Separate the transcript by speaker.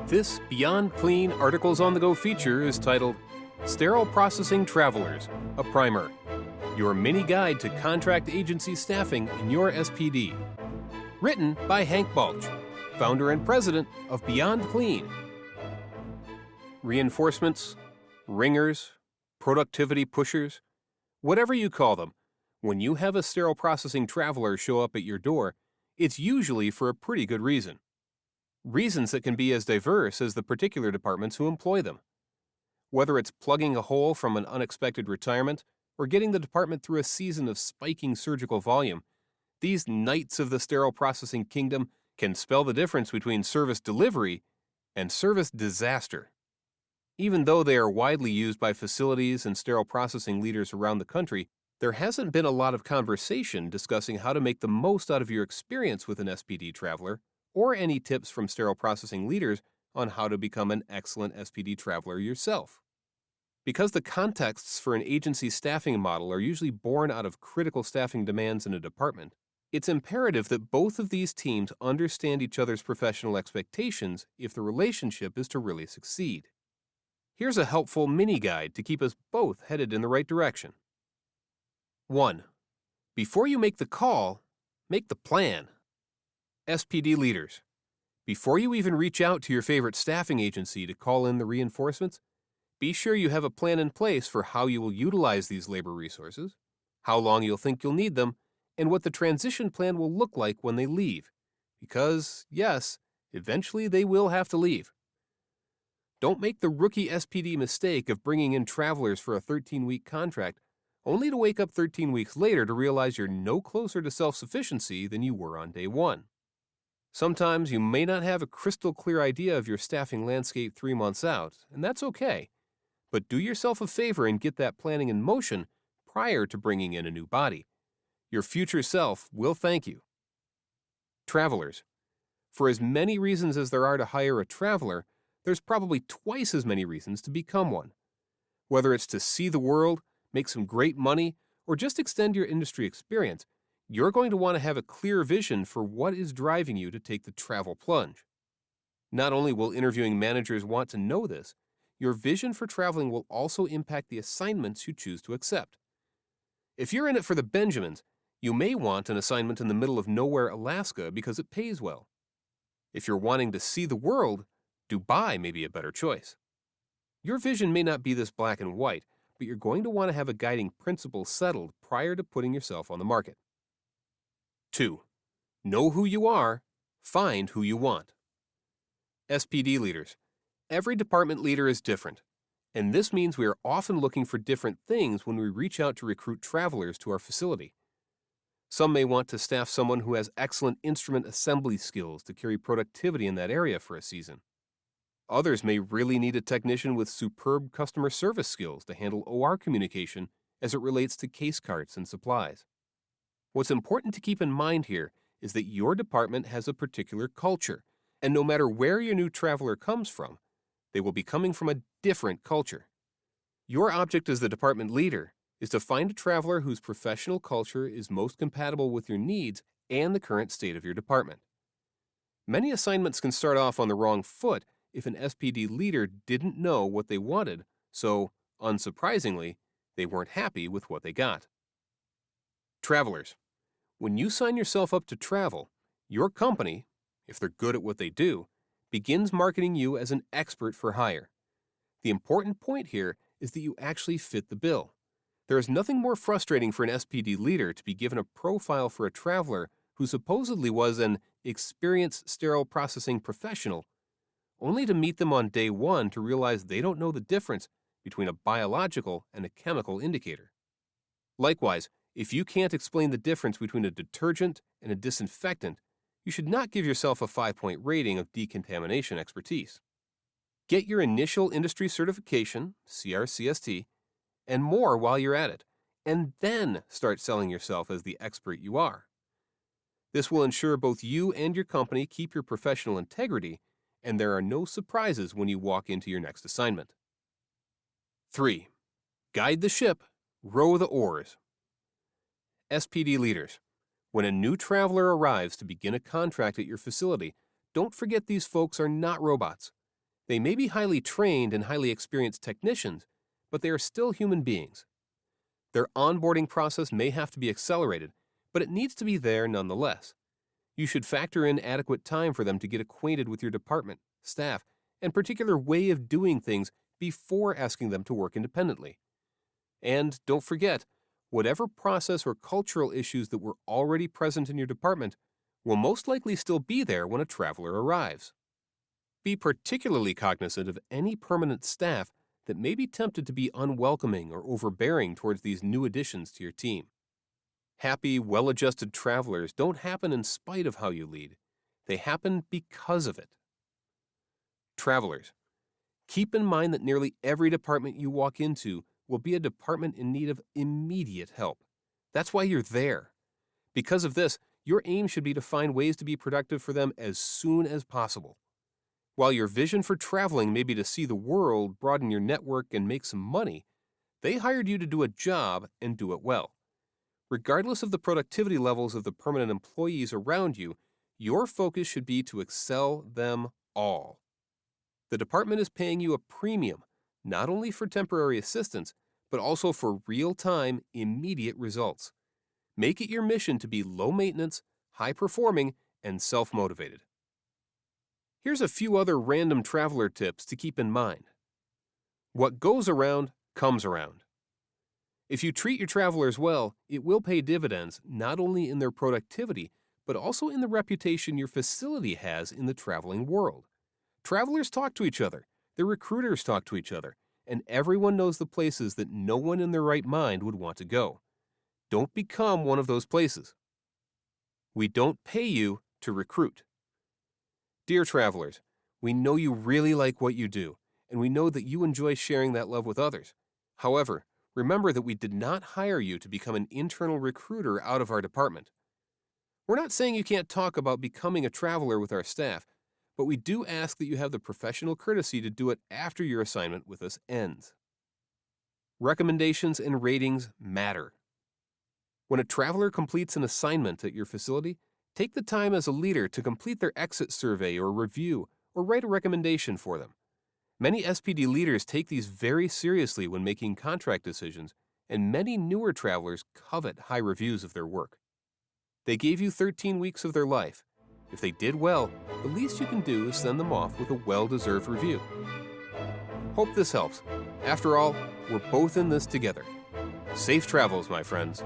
Speaker 1: This Beyond Clean Articles on the Go feature is titled Sterile Processing Travelers, a Primer, your mini guide to contract agency staffing in your SPD. Written by Hank Balch, founder and president of Beyond Clean. Reinforcements, ringers, productivity pushers, whatever you call them, when you have a sterile processing traveler show up at your door, it's usually for a pretty good reason. Reasons that can be as diverse as the particular departments who employ them. Whether it's plugging a hole from an unexpected retirement or getting the department through a season of spiking surgical volume, these knights of the sterile processing kingdom can spell the difference between service delivery and service disaster. Even though they are widely used by facilities and sterile processing leaders around the country, there hasn't been a lot of conversation discussing how to make the most out of your experience with an SPD traveler, or any tips from sterile processing leaders on how to become an excellent SPD traveler yourself. Because the contexts for an agency staffing model are usually born out of critical staffing demands in a department, it's imperative that both of these teams understand each other's professional expectations if the relationship is to really succeed. Here's a helpful mini-guide to keep us both headed in the right direction. 1. Before you make the call, make the plan. SPD leaders, before you even reach out to your favorite staffing agency to call in the reinforcements, be sure you have a plan in place for how you will utilize these labor resources, how long you'll think you'll need them, and what the transition plan will look like when they leave. Because, yes, eventually they will have to leave. Don't make the rookie SPD mistake of bringing in travelers for a 13-week contract only to wake up 13 weeks later to realize you're no closer to self-sufficiency than you were on day one. Sometimes you may not have a crystal clear idea of your staffing landscape 3 months out, and that's okay. But do yourself a favor and get that planning in motion prior to bringing in a new body. Your future self will thank you. Travelers. For as many reasons as there are to hire a traveler, there's probably twice as many reasons to become one. Whether it's to see the world, make some great money, or just extend your industry experience, you're going to want to have a clear vision for what is driving you to take the travel plunge. Not only will interviewing managers want to know this, your vision for traveling will also impact the assignments you choose to accept. If you're in it for the Benjamins, you may want an assignment in the middle of nowhere, Alaska, because it pays well. If you're wanting to see the world, Dubai may be a better choice. Your vision may not be this black and white, but you're going to want to have a guiding principle settled prior to putting yourself on the market. 2. Know who you are, find who you want. SPD leaders. Every department leader is different, and this means we are often looking for different things when we reach out to recruit travelers to our facility. Some may want to staff someone who has excellent instrument assembly skills to carry productivity in that area for a season. Others may really need a technician with superb customer service skills to handle OR communication as it relates to case carts and supplies. What's important to keep in mind here is that your department has a particular culture, and no matter where your new traveler comes from, they will be coming from a different culture. Your object as the department leader is to find a traveler whose professional culture is most compatible with your needs and the current state of your department. Many assignments can start off on the wrong foot if an SPD leader didn't know what they wanted, so, unsurprisingly, they weren't happy with what they got. Travelers. When you sign yourself up to travel, your company, if they're good at what they do, begins marketing you as an expert for hire. The important point here is that you actually fit the bill. There is nothing more frustrating for an SPD leader to be given a profile for a traveler who supposedly was an experienced sterile processing professional, only to meet them on day one to realize they don't know the difference between a biological and a chemical indicator. Likewise, if you can't explain the difference between a detergent and a disinfectant, you should not give yourself a 5-point rating of decontamination expertise. Get your initial industry certification, CRCST, and more while you're at it, and then start selling yourself as the expert you are. This will ensure both you and your company keep your professional integrity, and there are no surprises when you walk into your next assignment. 3. Guide the ship, row the oars. SPD leaders. When a new traveler arrives to begin a contract at your facility, don't forget these folks are not robots. They may be highly trained and highly experienced technicians, but they are still human beings. Their onboarding process may have to be accelerated, but it needs to be there nonetheless. You should factor in adequate time for them to get acquainted with your department, staff, and particular way of doing things before asking them to work independently. And don't forget, whatever process or cultural issues that were already present in your department will most likely still be there when a traveler arrives. Be particularly cognizant of any permanent staff that may be tempted to be unwelcoming or overbearing towards these new additions to your team. Happy, well-adjusted travelers don't happen in spite of how you lead. They happen because of it. Travelers, keep in mind that nearly every department you walk into will be a department in need of immediate help. That's why you're there. Because of this, your aim should be to find ways to be productive for them as soon as possible. While your vision for traveling may be to see the world, broaden your network, and make some money, they hired you to do a job and do it well. Regardless of the productivity levels of the permanent employees around you, your focus should be to excel them all. The department is paying you a premium, not only for temporary assistance, but also for real-time, immediate results. Make it your mission to be low-maintenance, high-performing, and self-motivated. Here's a few other random traveler tips to keep in mind. What goes around, comes around. If you treat your travelers well, it will pay dividends not only in their productivity, but also in the reputation your facility has in the traveling world. Travelers talk to each other, their recruiters talk to each other, and everyone knows the places that no one in their right mind would want to go. Don't become one of those places. We don't pay you to recruit. Dear travelers, we know you really like what you do, and we know that you enjoy sharing that love with others. However, remember that we did not hire you to become an internal recruiter out of our department. We're not saying you can't talk about becoming a traveler with our staff, but we do ask that you have the professional courtesy to do it after your assignment with us ends. Recommendations and ratings matter. When a traveler completes an assignment at your facility, take the time as a leader to complete their exit survey or review, or write a recommendation for them. Many SPD leaders take these very seriously when making contract decisions, and many newer travelers covet high reviews of their work. They gave you 13 weeks of their life. If they did well, the least you can do is send them off with a well-deserved review. Hope this helps. After all, we're both in this together. Safe travels, my friends.